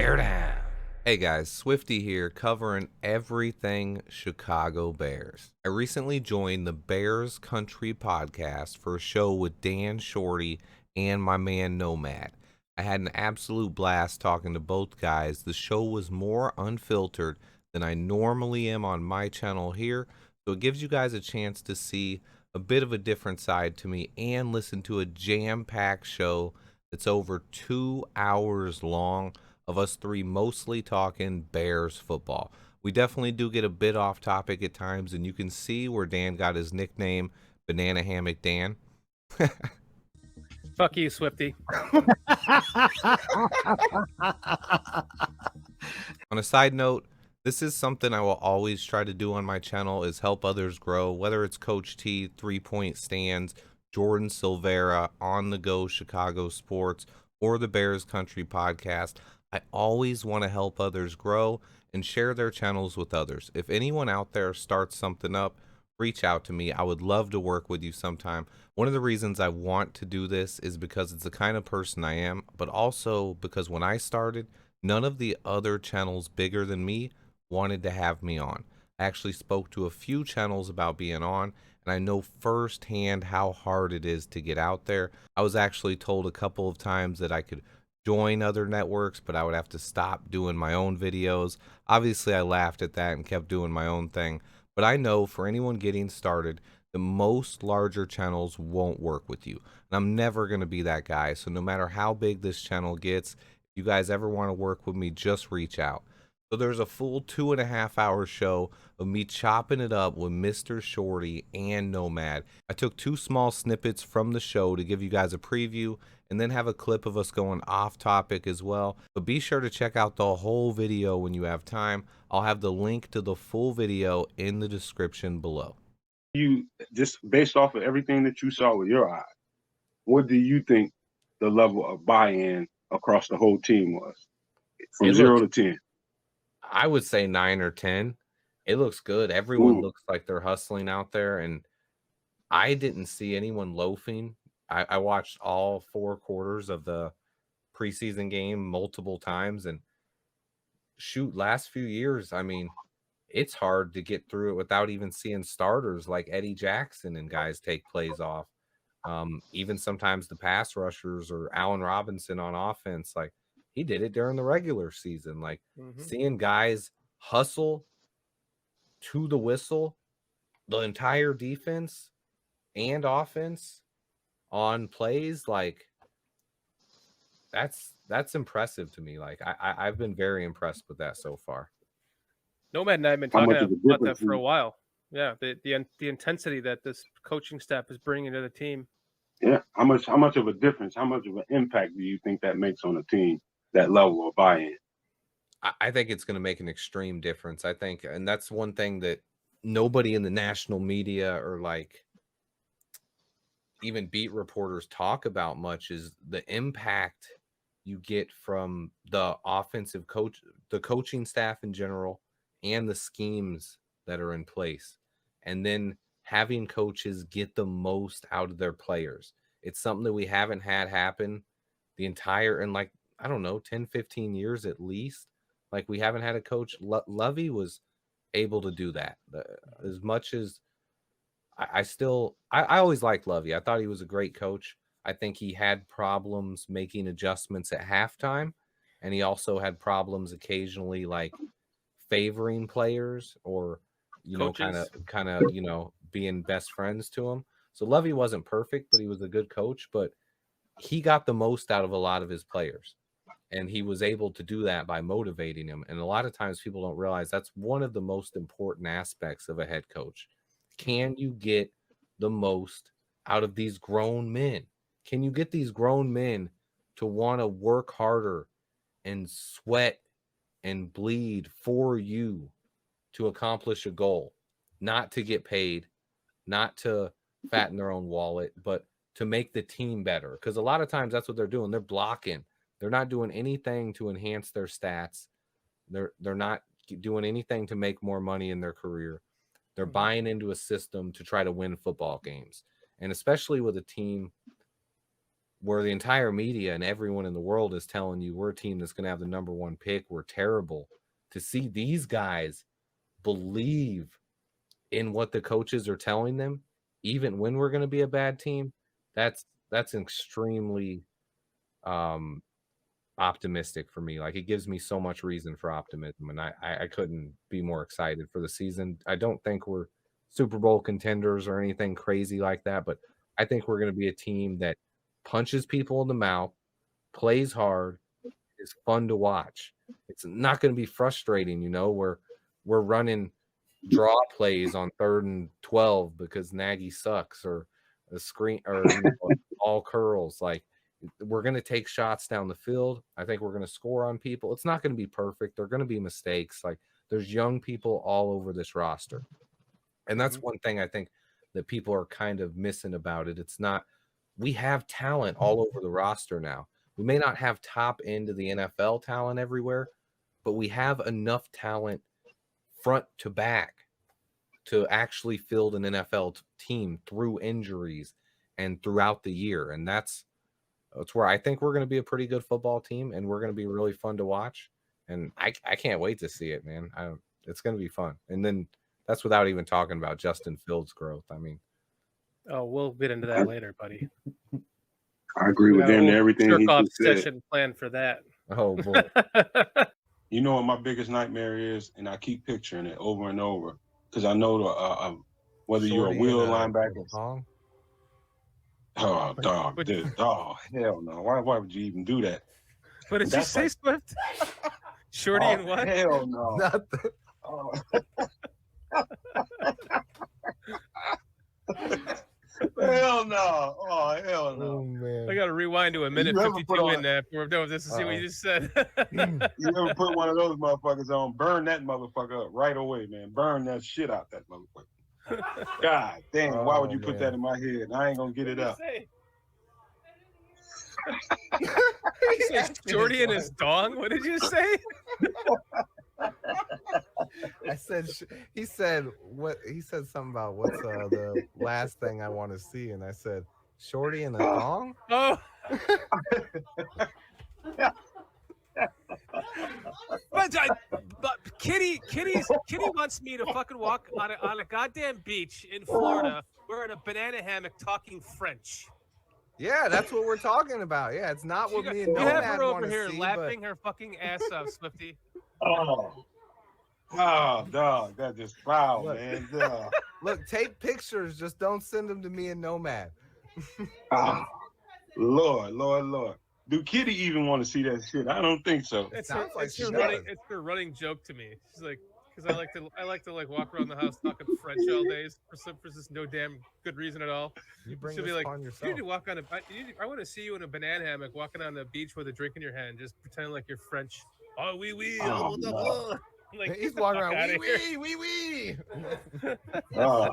Bear down. Hey guys, Swifty here covering everything Chicago Bears. I recently joined the Bears Country podcast for a show with Dan Shorty and my man Nomad. I had an absolute blast talking to both guys. The show was more unfiltered than I normally am on my channel here, so it gives you guys a chance to see a bit of a different side to me and listen to a jam-packed show that's over 2 hours long of us three mostly talking Bears football. We definitely do get a bit off topic at times, and you can see where Dan got his nickname, Banana Hammock Dan. Fuck you, Swifty. On a side note, this is something I will always try to do on my channel is help others grow, whether it's Coach T, 3-point stands, Jordan Silvera, On the Go Chicago Sports, or the Bears Country podcast. I always want to help others grow and share their channels with others. If anyone out there starts something up, reach out to me. I would love to work with you sometime. One of the reasons I want to do this is because it's the kind of person I am, but also because when I started, none of the other channels bigger than me wanted to have me on. I actually spoke to a few channels about being on, and I know firsthand how hard it is to get out there. I was actually told a couple of times that I could join other networks, but I would have to stop doing my own videos. Obviously, I laughed at that and kept doing my own thing. But I know for anyone getting started, the most larger channels won't work with you. And I'm never going to be that guy. So no matter how big this channel gets, if you guys ever want to work with me, just reach out. So there's a full 2.5-hour show of me chopping it up with Mr. Shorty and Nomad. I took 2 small snippets from the show to give you guys a preview and then have a clip of us going off topic as well. But be sure to check out the whole video when you have time. I'll have the link to the full video in the description below. You just based off of everything that you saw with your eyes, what do you think the level of buy-in across the whole team was from 0 to 10? I would say 9 or 10. It looks good. Everyone looks like they're hustling out there, and I didn't see anyone loafing. I watched all 4 quarters of the preseason game multiple times, and shoot, last few years, I mean, it's hard to get through it without even seeing starters like Eddie Jackson and guys take plays off. Even sometimes the pass rushers or Allen Robinson on offense, like he did it during the regular season. Like seeing guys hustle to the whistle, the entire defense and offense on plays, like that's impressive to me. Like I've been very impressed with that so far. Nomad and I have been talking about that for a while. Yeah, the intensity that this coaching staff is bringing to the team. Yeah, how much of a difference, how much of an impact do you think that makes on a team, that level of buy-in? I think it's going to make an extreme difference. I think, and that's one thing that nobody in the national media or like even beat reporters talk about much is the impact you get from the offensive coach, the coaching staff in general, and the schemes that are in place. And then having coaches get the most out of their players. It's something that we haven't had happen the entire, and like, I don't know, 10, 15 years at least. Like we haven't had a coach. Lovey was able to do that as much as I always liked Lovey. I thought he was a great coach. I think he had problems making adjustments at halftime, and he also had problems occasionally like favoring players or kind of being best friends to him. So Lovey wasn't perfect, but he was a good coach. But he got the most out of a lot of his players, and he was able to do that by motivating them. And a lot of times people don't realize that's one of the most important aspects of a head coach. Can you get the most out of these grown men? Can you get these grown men to want to work harder and sweat and bleed for you to accomplish a goal, not to get paid, not to fatten their own wallet, but to make the team better? Because a lot of times that's what they're doing. They're blocking. They're not doing anything to enhance their stats. They're not doing anything to make more money in their career. They're buying into a system to try to win football games. And especially with a team where the entire media and everyone in the world is telling you we're a team that's going to have the #1 pick, we're terrible, to see these guys believe in what the coaches are telling them, even when we're going to be a bad team, that's extremely optimistic for me. Like, it gives me so much reason for optimism, and I couldn't be more excited for the season. I don't think we're Super Bowl contenders or anything crazy like that, but I think we're going to be a team that punches people in the mouth, plays hard, is fun to watch. It's not going to be frustrating, you know, where we're running draw plays on 3rd and 12 because Nagy sucks, or a screen, or all curls. Like, we're going to take shots down the field. I think we're going to score on people. It's not going to be perfect. There are going to be mistakes. Like, there's young people all over this roster. And that's one thing I think that people are kind of missing about it. It's not, we have talent all over the roster now. We may not have top end of the NFL talent everywhere, but we have enough talent front to back to actually field an NFL team through injuries and throughout the year. And that's where I think we're going to be a pretty good football team, and we're going to be really fun to watch. And I can't wait to see it, man. It's going to be fun. And then that's without even talking about Justin Fields' growth. I mean, oh, we'll get into that later, buddy. I agree with him and everything he just said. Session plan for that. Oh boy. You know what my biggest nightmare is, and I keep picturing it over and over, because I know whether you're a wheel linebacker. Oh, dog, dude. Oh, hell no. Why would you even do that? What did you say, Swift? Shorty and what? Hell no. Nothing. Oh. Hell no. Oh, hell no. Oh, man. I got to rewind to a minute 52 in there before we're done with this to see what you just said. You ever put one of those motherfuckers on, burn that motherfucker up right away, man. Burn that shit out that motherfucker. God damn, why would you put that in my head? I ain't going to get it up. Shorty and his dong? What did you say? I said, he said something about what's the last thing I want to see, and I said, Shorty and a thong? Oh. But Kitty wants me to fucking walk on a goddamn beach in Florida. We're in a banana hammock talking French. Yeah, that's what we're talking about. Yeah, it's not what me and Nomad want to see. You have her over here laughing her fucking ass off, Swifty. Oh, dog, that just foul, man. Dog. Look, take pictures, just don't send them to me and Nomad. Oh, Lord. Do Kitty even want to see that shit? I don't think so. It's her running joke to me. She's like, because I like to walk around the house talking French all days for just no damn good reason at all. You bring She'll this be like, upon yourself. you need to walk on I want to see you in a banana hammock walking on the beach with a drink in your hand, just pretending like you're French. Oh, oui, oui. Oh, no. Like, he's walking around, oui. Oh.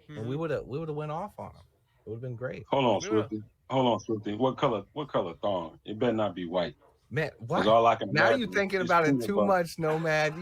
And we would have went off on him. It would have been great. Hold on, Swifty. What color thong? It better not be white. Man, what? All I can now you're thinking about it too much, Nomad.